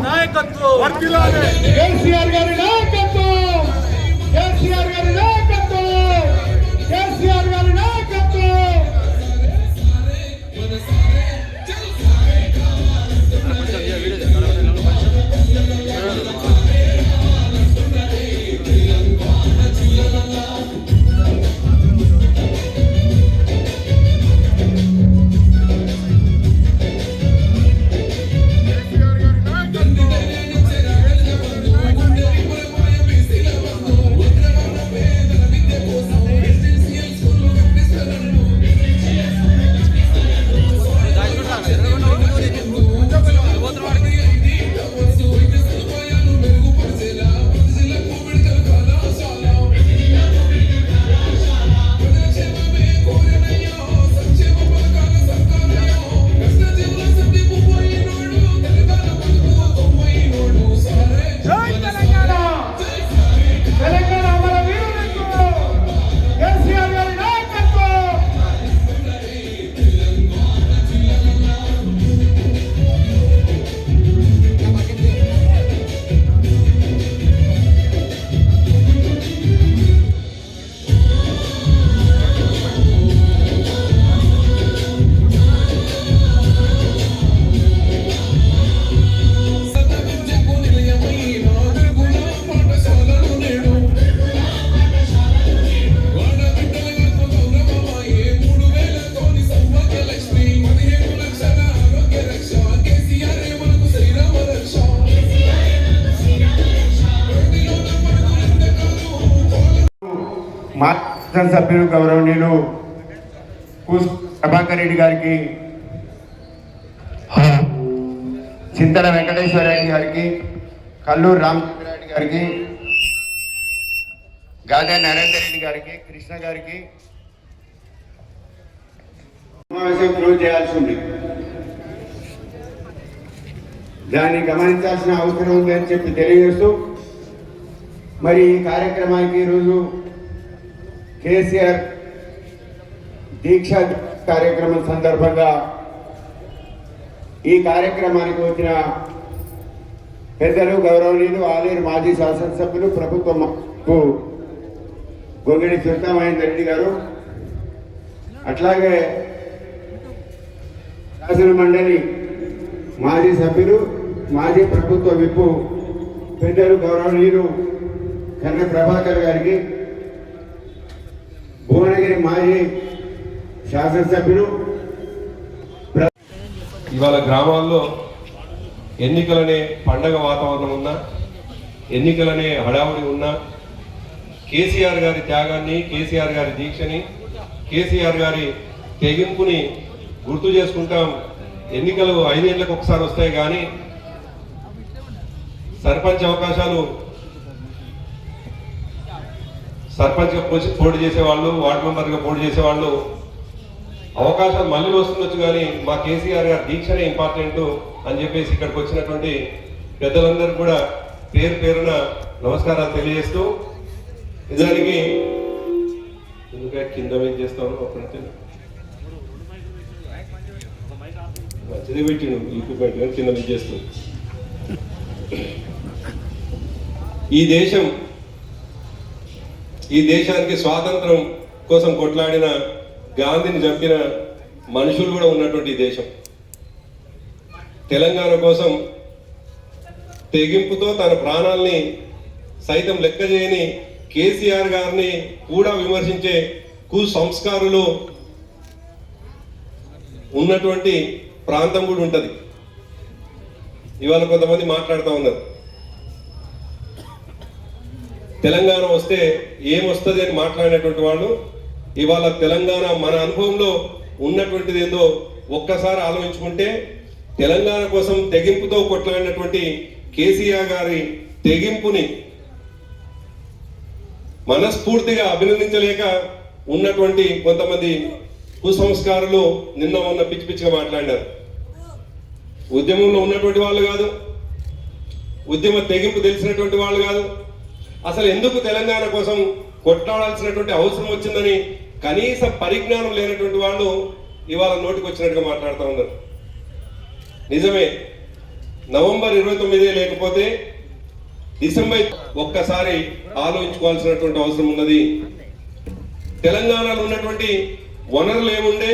నాయకత్వం కేసీఆర్ గారి నాయకత్వం, కేసీఆర్ గారి నాయకత్వం, కేసీఆర్ గారి నాయకత్వం. సభ్యులు గౌరవనీయులు ప్రభాకర్ రెడ్డి గారికి, చింతల వెంకటేశ్వర రెడ్డి గారికి, కల్లూరు రామచంద్రారెడ్డి గారికి, గాదే నరేందర్ రెడ్డి గారికి, కృష్ణ గారికి సమావేశం క్లోజ్ చేయాల్సి ఉంది. దాన్ని గమనించాల్సిన అవసరం ఉంది అని చెప్పి తెలియజేస్తూ, మరి ఈ కార్యక్రమానికి ఈరోజు కేసీఆర్ దీక్ష కార్యక్రమం సందర్భంగా ఈ కార్యక్రమానికి వచ్చిన పెద్దలు గౌరవనీయులు ఆలేరు మాజీ శాసనసభ్యులు ప్రభుత్వం గొంగిడి సుల్తామహేందర్ రెడ్డి గారు, అట్లాగే శాసన మండలి మాజీ సభ్యులు మాజీ ప్రభుత్వ విప్పు పెద్దలు గౌరవనీయులు కన్న ప్రభాకర్ గారికి, భువనగిరి మాజీ శాసనసభ్యులు. ఇవాళ గ్రామాల్లో ఎన్నికలనే పండగ వాతావరణం ఉన్నా, ఎన్నికలనే హడావుడి ఉన్నా, కేసీఆర్ గారి త్యాగాన్ని, కేసీఆర్ గారి దీక్షని, కేసీఆర్ గారి తెగింపుని గుర్తు చేసుకుంటాం. ఎన్నికలు 5 ఏళ్ళకు ఒకసారి వస్తాయి, కానీ సర్పంచ్ అవకాశాలు సర్పంచ్గా పోటీ చేసేవాళ్ళు, వార్డు మెంబర్గా పోటీ చేసేవాళ్ళు అవకాశాలు మళ్ళీ వస్తుండొచ్చు, కానీ మా కేసీఆర్ గారి దీక్షనే ఇంపార్టెంట్ అని చెప్పేసి ఇక్కడికి వచ్చినటువంటి పెద్దలందరూ కూడా పేరు పేరున నమస్కారాలు తెలియజేస్తూ, నిజానికి ఎందుకంటే కింద ఏం చేస్తాను అప్పుడంటే మంచిది పెట్టిను ఇంటి కింద ఏం చేస్తూ, ఈ దేశానికి స్వాతంత్రం కోసం కొట్లాడిన, గాంధీని చంపిన మనుషులు కూడా ఉన్నటువంటి దేశం. తెలంగాణ కోసం తెగింపుతో తన ప్రాణాల్ని సైతం లెక్క చేయని కేసీఆర్ గారిని కూడా విమర్శించే కుసంస్కారులు ఉన్నటువంటి ప్రాంతం కూడా ఉంటుంది. ఇవాళ కొంతమంది మాట్లాడుతూ ఉన్నారు, తెలంగాణ వస్తే ఏమొస్తుంది అని మాట్లాడినటువంటి వాళ్ళు ఇవాళ తెలంగాణ మన అనుభవంలో ఉన్నటువంటిది ఏందో ఒక్కసారి ఆలోచించుకుంటే, తెలంగాణ కోసం తెగింపుతో కొట్లాడినటువంటి కేసీఆర్ గారి తెగింపుని మనస్ఫూర్తిగా అభినందించలేక ఉన్నటువంటి కొంతమంది కుసంస్కారులు నిన్న ఉన్న పిచ్చి పిచ్చిగా మాట్లాడినారు. ఉద్యమంలో ఉన్నటువంటి వాళ్ళు కాదు, ఉద్యమ తెగింపు తెలిసినటువంటి వాళ్ళు కాదు, అసలు ఎందుకు తెలంగాణ కోసం కొట్లాడాల్సినటువంటి అవసరం వచ్చిందని కనీస పరిజ్ఞానం లేనటువంటి వాళ్ళు ఇవాళ నోటికి వచ్చినట్టుగా మాట్లాడుతూ ఉన్నారు. నిజమే, నవంబర్ 29 లేకపోతే డిసెంబర్ ఒక్కసారి ఆలోచించుకోవాల్సినటువంటి అవసరం ఉన్నది. తెలంగాణలో ఉన్నటువంటి వనరులు ఏముండే,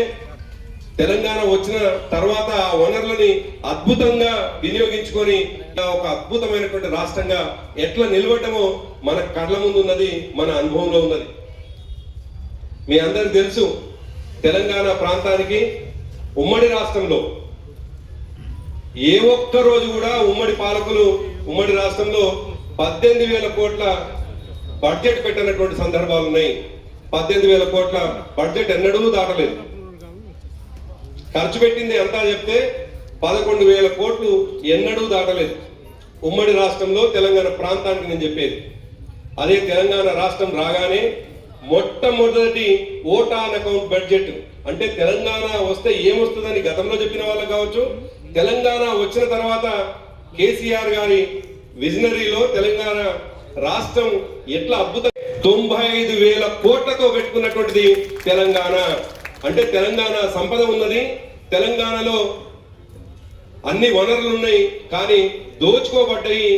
తెలంగాణ వచ్చిన తర్వాత ఆ వనరులని అద్భుతంగా వినియోగించుకొని ఒక అద్భుతమైనటువంటి రాష్ట్రంగా ఎట్లా నిలబడమో మన కళ్ళ ముందు ఉన్నది, మన అనుభవంలో ఉన్నది. మీ అందరికి తెలుసు, తెలంగాణ ప్రాంతానికి ఉమ్మడి రాష్ట్రంలో ఏ ఒక్క రోజు కూడా ఉమ్మడి పాలకులు ఉమ్మడి రాష్ట్రంలో 18,000 కోట్ల బడ్జెట్ పెట్టినటువంటి సందర్భాలు ఉన్నాయి. 18,000 కోట్ల బడ్జెట్ ఎన్నడూ దాటలేదు. ఖర్చు పెట్టింది అంతా చెప్తే 11,000 కోట్లు ఎన్నడూ దాటలేదు ఉమ్మడి రాష్ట్రంలో తెలంగాణ ప్రాంతానికి నేను చెప్పేది. అదే తెలంగాణ రాష్ట్రం రాగానే మొట్టమొదటి ఓట్ ఆన్ అకౌంట్ బడ్జెట్, అంటే తెలంగాణ వస్తే ఏమొస్తుందని గతంలో చెప్పిన వాళ్ళకి కావచ్చు, తెలంగాణ వచ్చిన తర్వాత కేసీఆర్ గారి విజనరీలో తెలంగాణ రాష్ట్రం ఎట్లా అద్భుతం 95,000 కోట్లతో పెట్టుకున్నటువంటిది తెలంగాణ. అంటే తెలంగాణ సంపద ఉన్నది, తెలంగాణలో అన్ని వనరులు ఉన్నాయి, కానీ దోచుకోబడ్డాయి,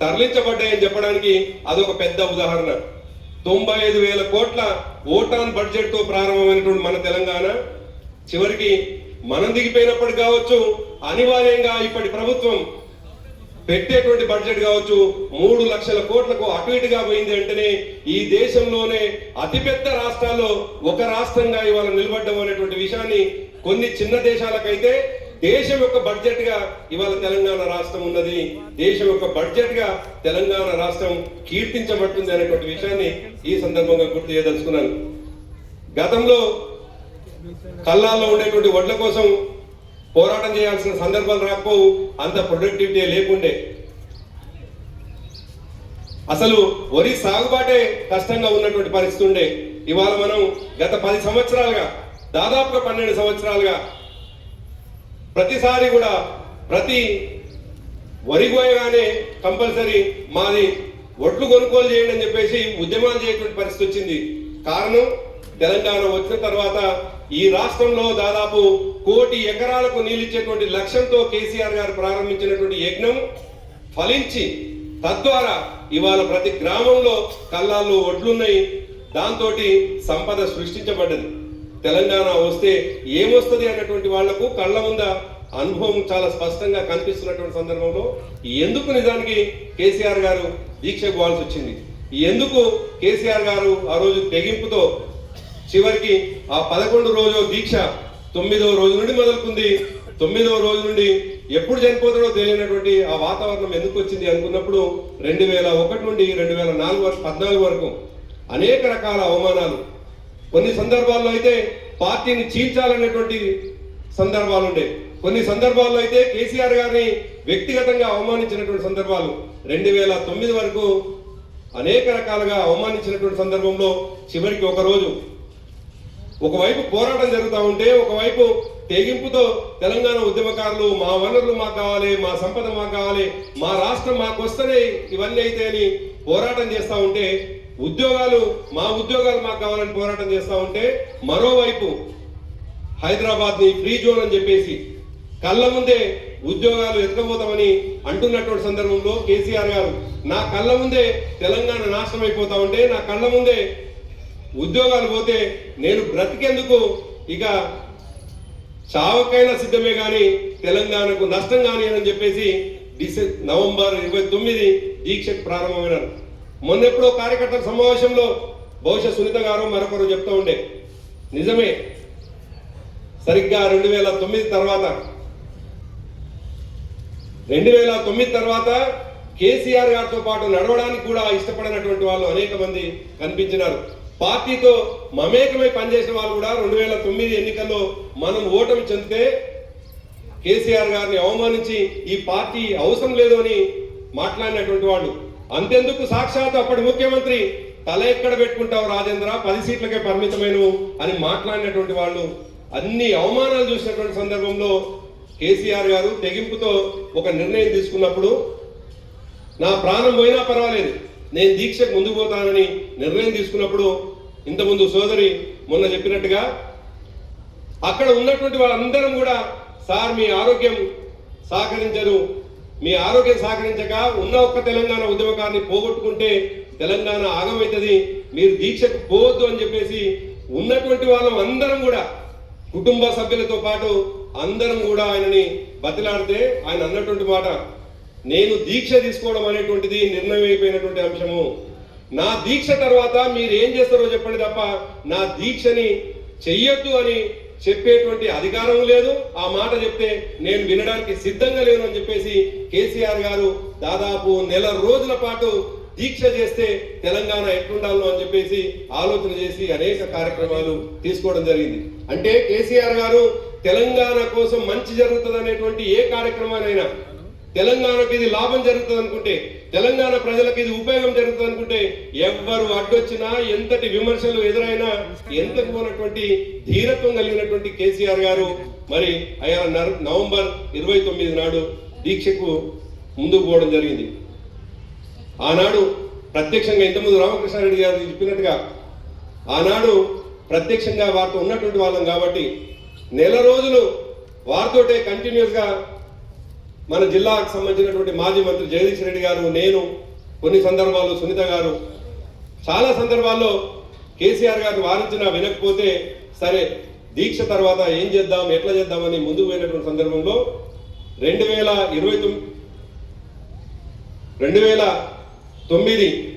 తరలించబడ్డాయి అని చెప్పడానికి అదొక పెద్ద ఉదాహరణ. 95,000 కోట్ల ఓటాన్ బడ్జెట్ తో ప్రారంభమైనటువంటి మన తెలంగాణ చివరికి మనం దిగిపోయినప్పటికి కావచ్చు, అనివార్యంగా ఇప్పటి ప్రభుత్వం పెట్టేటువంటి బడ్జెట్ కావచ్చు 3 లక్షల కోట్లకు అటు ఇటుగా పోయింది. అంటేనే ఈ దేశంలోనే అతిపెద్ద రాష్ట్రాల్లో ఒక రాష్ట్రంగా ఇవాళ నిలబడ్డం అనేటువంటి విషయాన్ని, కొన్ని చిన్న దేశాలకైతే దేశం యొక్క బడ్జెట్ గా ఇవాళ తెలంగాణ రాష్ట్రం ఉన్నది, దేశం యొక్క బడ్జెట్ గా తెలంగాణ రాష్ట్రం కీర్తించబడుతుంది అనేటువంటి విషయాన్ని ఈ సందర్భంగా గుర్తు చేయదలుచుకున్నాను. గతంలో కల్లాల్లో ఉండేటువంటి వడ్ల కోసం పోరాటం చేయాల్సిన సందర్భాలు రాకపోవు, అంత ప్రొడక్టివిటీ లేకుండే. అసలు వరి సాగుబాటే కష్టంగా ఉన్నటువంటి పరిస్థితి ఉండే. ఇవాళ మనం గత 10 సంవత్సరాలుగా, దాదాపుగా 12 సంవత్సరాలుగా ప్రతిసారి కూడా ప్రతి వరి కోయగానే కంపల్సరీ మాది ఒట్లు కొనుగోలు చేయండి అని చెప్పేసి ఉద్యమాలు చేయటువంటి పరిస్థితి వచ్చింది. కారణం, తెలంగాణ వచ్చిన తర్వాత ఈ రాష్ట్రంలో దాదాపు 1 కోటి ఎకరాలకు నీళ్ళిచ్చేటువంటి లక్ష్యంతో కేసీఆర్ గారు ప్రారంభించినటువంటి యజ్ఞం ఫలించి, తద్వారా ఇవాళ ప్రతి గ్రామంలో కల్లాల్లో ఒడ్లున్నాయి, దాంతో సంపద సృష్టించబడ్డది. తెలంగాణ వస్తే ఏమొస్తుంది అన్నటువంటి వాళ్లకు కళ్ళ ముంద అనుభవం చాలా స్పష్టంగా కనిపిస్తున్నటువంటి సందర్భంలో ఎందుకు నిజానికి కేసీఆర్ గారు దీక్ష పోవాల్సి వచ్చింది, ఎందుకు కేసీఆర్ గారు ఆ రోజు తెగింపుతో చివరికి ఆ 11 రోజు దీక్ష 9వ రోజు నుండి మొదలుకుంది. 9వ రోజు నుండి ఎప్పుడు చనిపోతాడో తెలియనటువంటి ఆ వాతావరణం ఎందుకు వచ్చింది అనుకున్నప్పుడు 2001 నుండి 2014 వరకు అనేక రకాల అవమానాలు, కొన్ని సందర్భాల్లో అయితే పార్టీని చీల్చాలనేటువంటి సందర్భాలు ఉండే, కొన్ని సందర్భాల్లో అయితే కేసీఆర్ గారిని వ్యక్తిగతంగా అవమానించినటువంటి సందర్భాలు. 2009 వరకు అనేక రకాలుగా అవమానించినటువంటి సందర్భంలో చివరికి ఒక రోజు ఒకవైపు పోరాటం జరుగుతూ ఉంటే, ఒకవైపు తెగింపుతో తెలంగాణ ఉద్యమకారులు మా వనరులు మాకు కావాలి, మా సంపద మాకు కావాలి, మా రాష్ట్రం మాకు వస్తేనే ఇవన్నీ అయితే అని పోరాటం చేస్తూ ఉంటే, మా ఉద్యోగాలు మాకు కావాలని పోరాటం చేస్తూ ఉంటే, మరోవైపు హైదరాబాద్ ని ఫ్రీ జోన్ అని చెప్పేసి కళ్ళ ముందే ఉద్యోగాలు ఎత్తుకపోతామని అంటున్నటువంటి సందర్భంలో కేసీఆర్ గారు నా కళ్ళ ముందే తెలంగాణ నాశనం అయిపోతా ఉంటే, నా కళ్ళ ముందే ఉద్యోగాలు పోతే నేను బ్రతికేందుకు ఇక చావకైనా సిద్ధమే కానీ తెలంగాణకు నష్టం కానీ అని చెప్పేసి నవంబర్ 29 దీక్షకు ప్రారంభమైనారు. మొన్నెప్పుడో కార్యకర్తల సమావేశంలో బహుశా సునీత గారు మరొకరు చెప్తూ ఉండే, నిజమే, సరిగ్గా 2009 తర్వాత కేసీఆర్ గారితో పాటు నడవడానికి కూడా ఇష్టపడినటువంటి వాళ్ళు అనేక మంది కనిపించినారు. పార్టీతో మమేకమై పనిచేసిన వాళ్ళు కూడా 2009 ఎన్నికల్లో మనం ఓటమి చెందితే కేసీఆర్ గారిని అవమానించి ఈ పార్టీ అవసరం లేదు అని మాట్లాడినటువంటి వాళ్ళు, అంతెందుకు సాక్షాత్ అప్పటి ముఖ్యమంత్రి తల ఎక్కడ పెట్టుకుంటావు రాజేంద్ర, 10 సీట్లకే పరిమితమైనవు అని మాట్లాడినటువంటి వాళ్ళు, అన్ని అవమానాలు చూసినటువంటి సందర్భంలో కేసీఆర్ గారు తెగింపుతో ఒక నిర్ణయం తీసుకున్నప్పుడు, నా ప్రాణం పోయినా పర్వాలేదు నేను దీక్షకు ముందుకు పోతానని నిర్ణయం తీసుకున్నప్పుడు, ఇంతకుముందు సోదరి మొన్న చెప్పినట్టుగా అక్కడ ఉన్నటువంటి వాళ్ళందరం కూడా సార్ మీ ఆరోగ్యం సహకరించరు, మీ ఆరోగ్యం సహకరించక ఉన్న ఒక్క తెలంగాణ ఉద్యమకారిని పోగొట్టుకుంటే తెలంగాణ ఆగమవుతుంది, మీరు దీక్షకు పోవద్దు అని చెప్పేసి ఉన్నటువంటి వాళ్ళం అందరం కూడా కుటుంబ సభ్యులతో పాటు అందరం కూడా ఆయనని బతిలాడితే ఆయన అన్నటువంటి మాట, నేను దీక్ష తీసుకోవడం అనేటువంటిది నిర్ణయం అయిపోయినటువంటి అంశము. నా దీక్ష తర్వాత మీరు ఏం చేస్తారో చెప్పండి తప్ప నా దీక్షని చెయ్యొద్దు అని చెప్పేటువంటి అధికారం లేదు. ఆ మాట చెప్తే నేను వినడానికి సిద్ధంగా లేను అని చెప్పేసి కేసీఆర్ గారు దాదాపు నెల రోజుల పాటు దీక్ష చేస్తే తెలంగాణ ఎట్లుండాలో అని చెప్పేసి ఆలోచన చేసి అనేక కార్యక్రమాలు తీసుకోవడం జరిగింది. అంటే కేసీఆర్ గారు తెలంగాణ కోసం మంచి జరుగుతుంది అనేటువంటి ఏ కార్యక్రమానైనా, తెలంగాణకు ఇది లాభం జరుగుతుంది అనుకుంటే, తెలంగాణ ప్రజలకు ఇది ఉపయోగం జరుగుతుంది అనుకుంటే ఎవ్వరు అడ్డొచ్చినా, ఎంతటి విమర్శలు ఎదురైనా ఎంతకు పోనటువంటి ధీరత్వం కలిగినటువంటి కేసీఆర్ గారు మరి అయా నవంబర్ 29 నాడు దీక్షకు ముందుకు పోవడం జరిగింది. ఆనాడు ప్రత్యక్షంగా ఇంతకుముందు రామకృష్ణారెడ్డి గారు చెప్పినట్టుగా ఆనాడు ప్రత్యక్షంగా వారితో ఉన్నటువంటి వాళ్ళం కాబట్టి నెల రోజులు వారితోటే కంటిన్యూస్గా మన జిల్లాకు సంబంధించినటువంటి మాజీ మంత్రి జగదీష్ రెడ్డి గారు, నేను, కొన్ని సందర్భాల్లో సునీత గారు, చాలా సందర్భాల్లో కేసీఆర్ గారిని వారించినా వినకపోతే సరే దీక్ష తర్వాత ఏం చేద్దాం, ఎట్లా చేద్దామని ముందుకు పోయినటువంటి సందర్భంలో 2009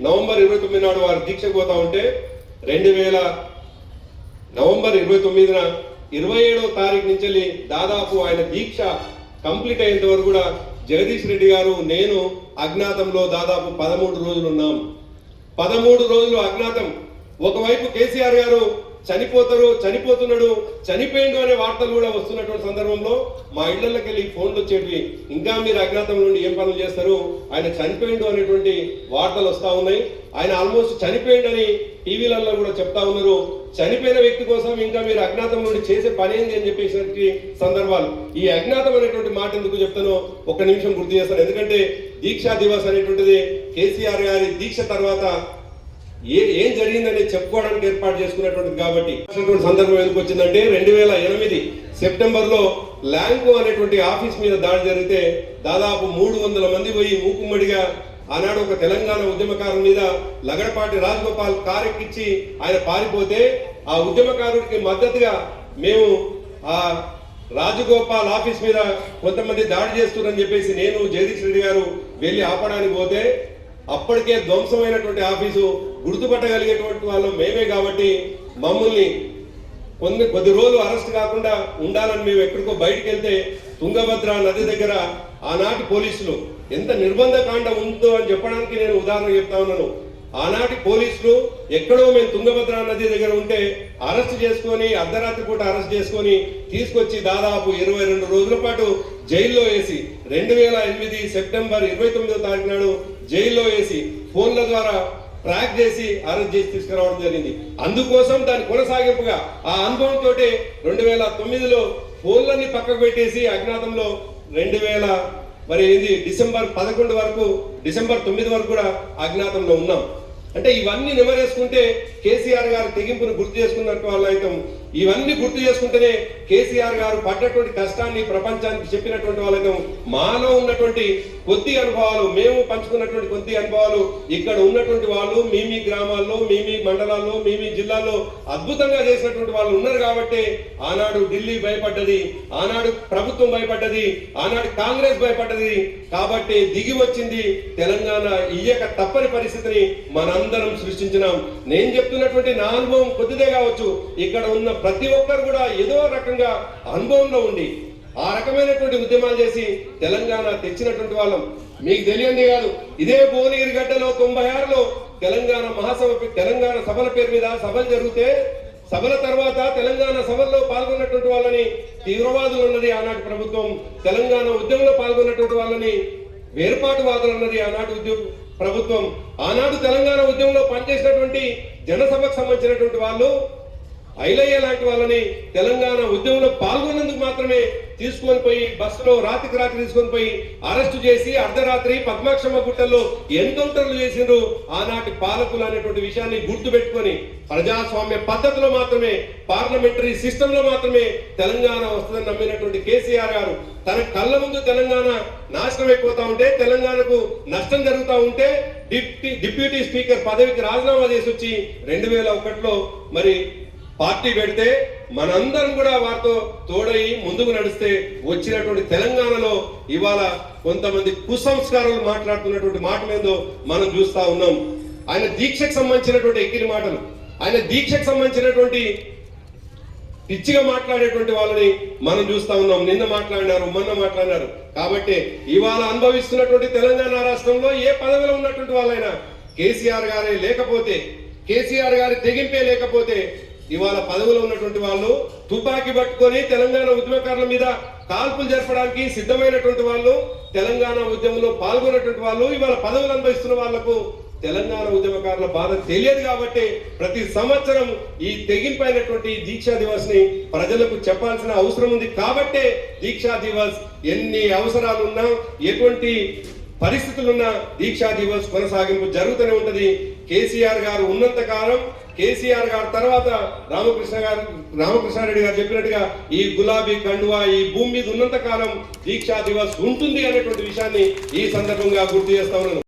నవంబర్ 29 నాడు వారు దీక్షకు పోతా ఉంటే 2000 నవంబర్ 29న 27వ తారీఖు నుంచి దాదాపు ఆయన దీక్ష కంప్లీట్ అయ్యేంత వరకు కూడా జగదీష్ రెడ్డి గారు, నేను అజ్ఞాతంలో దాదాపు 13 రోజులు ఉన్నాం. 13 రోజులు అజ్ఞాతం. ఒకవైపు కేసీఆర్ గారు చనిపోతున్నాడు, చనిపోయిండు అనే వార్తలు కూడా వస్తున్నటువంటి సందర్భంలో మా ఇళ్లకి వెళ్ళి ఫోన్లు వచ్చేటివి, ఇంకా మీరు అజ్ఞాతం నుండి ఏం పనులు చేస్తారు, ఆయన చనిపోయిండు అనేటువంటి వార్తలు వస్తా ఉన్నాయి, ఆయన ఆల్మోస్ట్ చనిపోయిండని టీవీలలో కూడా చెప్తా ఉన్నారు, చనిపోయిన వ్యక్తి కోసం ఇంకా మీరు అజ్ఞాతం నుండి చేసే పని ఏంది అని చెప్పేసి సందర్భాలు. ఈ అజ్ఞాతం అనేటువంటి మాట ఎందుకు చెప్తానో ఒక్క నిమిషం గుర్తు చేస్తాను. ఎందుకంటే దీక్షా దివస్ అనేటువంటిది కేసీఆర్ గారి దీక్ష తర్వాత ఏం జరిగిందని చెప్పుకోవడానికి ఏర్పాటు చేసుకున్నటువంటిది కాబట్టి సందర్భం ఎందుకు వచ్చిందంటే 2008 సెప్టెంబర్లో ల్యాంకో అనేటువంటి ఆఫీస్ మీద దాడి జరిగితే దాదాపు 300 మంది పోయి మూకుమ్మడిగా ఆనాడు ఒక తెలంగాణ ఉద్యమకారు మీద లగడపాటి రాజగోపాల్ కారెక్కిచ్చి ఆయన పారిపోతే ఆ ఉద్యమకారుడికి మద్దతుగా మేము ఆ రాజగోపాల్ ఆఫీస్ మీద కొంతమంది దాడి చేస్తున్నారని చెప్పేసి నేను జగదీష్ రెడ్డి గారు వెళ్ళి ఆపడానికి పోతే అప్పటికే ధ్వంసమైనటువంటి ఆఫీసు గుర్తుపట్టగలిగేటువంటి వాళ్ళం మేమే కాబట్టి మమ్మల్ని కొద్ది రోజులు అరెస్ట్ కాకుండా ఉండాలని మేము ఎక్కడికో బయటకు వెళ్తే తుంగభద్ర నది దగ్గర ఆనాటి పోలీసులు ఎంత నిర్బంధ కాండ ఉందో అని చెప్పడానికి నేను ఉదాహరణ చెప్తా ఉన్నాను. ఆనాటి పోలీసులు ఎక్కడో మేము తుంగభద్ర నది దగ్గర ఉంటే అరెస్ట్ చేసుకొని అర్ధరాత్రి పూట అరెస్ట్ చేసుకొని తీసుకొచ్చి దాదాపు 22 రోజుల పాటు జైల్లో వేసి 2008 సెప్టెంబర్ 29వ తారీఖు నాడు జైల్లో వేసి ఫోన్ల ద్వారా ట్రాక్ చేసి అరెస్ట్ చేసి తీసుకురావడం జరిగింది. అందుకోసం దాని కొనసాగింపుగా ఆ అనుభవంతో 2009లో ఫోన్లన్నీ పక్కకు పెట్టేసి అజ్ఞాతంలో డిసెంబర్ 11 వరకు, డిసెంబర్ 9 వరకు కూడా అజ్ఞాతంలో ఉన్నాం. అంటే ఇవన్నీ నెమరేసుకుంటే కేసీఆర్ గారు తెగింపును గుర్తు చేసుకున్నట్టు వాళ్ళు అయితే ఇవన్నీ గుర్తు చేసుకుంటేనే కేసీఆర్ గారు పడ్డటువంటి కష్టాన్ని ప్రపంచానికి చెప్పినటువంటి వాళ్ళైతే మాలో ఉన్నటువంటి కొద్ది అనుభవాలు, మేము పంచుకున్నటువంటి కొద్ది అనుభవాలు ఇక్కడ ఉన్నటువంటి వాళ్ళు మీ గ్రామాల్లో, మీ మండలాల్లో, మీ జిల్లాల్లో అద్భుతంగా చేసినటువంటి వాళ్ళు ఉన్నారు కాబట్టి ఆనాడు ఢిల్లీ భయపడ్డది, ఆనాడు ప్రభుత్వం భయపడ్డది, ఆనాడు కాంగ్రెస్ భయపడ్డది కాబట్టి దిగి వచ్చింది తెలంగాణ ఇయ్యక తప్పని పరిస్థితిని మనందరం సృష్టించినాం. నేను చెప్తున్నటువంటి నా అనుభవం కొద్దిదే కావచ్చు, ఇక్కడ ఉన్న ప్రతి ఒక్కరు కూడా ఏదో రకంగా అనుభవంలో ఉండి ఆ రకమైనటువంటి ఉద్యమాలు చేసి తెలంగాణ తెచ్చినటువంటి వాళ్ళం. మీకు తెలియంది కాదు, ఇదే భువనగిరి గడ్డలో 96లో తెలంగాణ మహాసభ, తెలంగాణ సభల పేరు మీద సభలు జరిగితే సభల తర్వాత తెలంగాణ సభల్లో పాల్గొన్నటువంటి వాళ్ళని తీవ్రవాదులు అన్నది ఆనాటి ప్రభుత్వం, తెలంగాణ ఉద్యమంలో పాల్గొన్నటువంటి వాళ్ళని వేర్పాటువాదులు అన్నది ఆనాటి ప్రభుత్వం. ఆనాడు తెలంగాణ ఉద్యమంలో పనిచేసినటువంటి జనసభకు సంబంధించినటువంటి వాళ్ళు ఐలయ్య లాంటి వాళ్ళని తెలంగాణ ఉద్యమంలో పాల్గొన్నందుకు మాత్రమే తీసుకొని పోయి బస్సులో రాత్రికి రాత్రి తీసుకొని పోయి అరెస్టు చేసి అర్ధరాత్రి పద్మాక్షమ్మ గుట్టల్లో ఎన్కౌంటర్లు చేసిండ్రు ఆనాటి పాలకులు అనేటువంటి విషయాన్ని గుర్తుపెట్టుకొని ప్రజాస్వామ్య పద్ధతిలో మాత్రమే పార్లమెంటరీ సిస్టమ్ లో మాత్రమే తెలంగాణ వస్తుందని నమ్మినటువంటి కేసీఆర్ గారు తన కళ్ళ ముందు తెలంగాణ నాశనం అయిపోతా ఉంటే, తెలంగాణకు నష్టం జరుగుతూ ఉంటే డిప్యూటీ స్పీకర్ పదవికి రాజీనామా చేసి వచ్చి 2001లో మరి పార్టీ పెడితే మనందరం కూడా వారితో తోడయి ముందుకు నడిస్తే వచ్చినటువంటి తెలంగాణలో ఇవాళ కొంతమంది కుసంస్కారాలు మాట్లాడుతున్నటువంటి మాటలేందో మనం చూస్తా ఉన్నాం. ఆయన దీక్షకు సంబంధించినటువంటి ఎక్కిన మాటలు, ఆయన దీక్షకు సంబంధించినటువంటి పిచ్చిగా మాట్లాడేటువంటి వాళ్ళని మనం చూస్తా ఉన్నాం. నిన్న మాట్లాడినారు, మొన్న మాట్లాడినారు. కాబట్టి ఇవాళ అనుభవిస్తున్నటువంటి తెలంగాణ రాష్ట్రంలో ఏ పదవిలో ఉన్నటువంటి వాళ్ళైనా కేసీఆర్ గారే లేకపోతే, కేసీఆర్ గారి తెగింపే లేకపోతే ఇవాళ పదవిలో ఉన్నటువంటి వాళ్ళు తుపాకీ పట్టుకొని తెలంగాణ ఉద్యమకారుల మీద కాల్పులు జరపడానికి సిద్ధమైనటువంటి వాళ్ళు, తెలంగాణ ఉద్యమంలో పాల్గొన్నటువంటి వాళ్ళు ఇవాళ పదవులు అనుభవిస్తున్న వాళ్లకు తెలంగాణ ఉద్యమకారుల బాధ తెలియదు. కాబట్టి ప్రతి సంవత్సరం ఈ తెగింపైనటువంటి దీక్షా దివస్ ని ప్రజలకు చెప్పాల్సిన అవసరం ఉంది. కాబట్టే దీక్షా దివస్ ఎన్ని అవసరాలున్నా, ఎటువంటి పరిస్థితులున్నా దీక్షా దివస్ కొనసాగింపు జరుగుతూనే ఉంటది. కేసీఆర్ గారు ఉన్నంత కాలం, కేసీఆర్ గారు తర్వాత రామకృష్ణారెడ్డి గారు చెప్పినట్టుగా ఈ గులాబీ కండువా ఈ భూమి మీద ఉన్నంత కాలం దీక్షా దివస్ ఉంటుంది అనేటువంటి విషయాన్ని ఈ సందర్భంగా గుర్తు చేస్తా ఉన్నాను.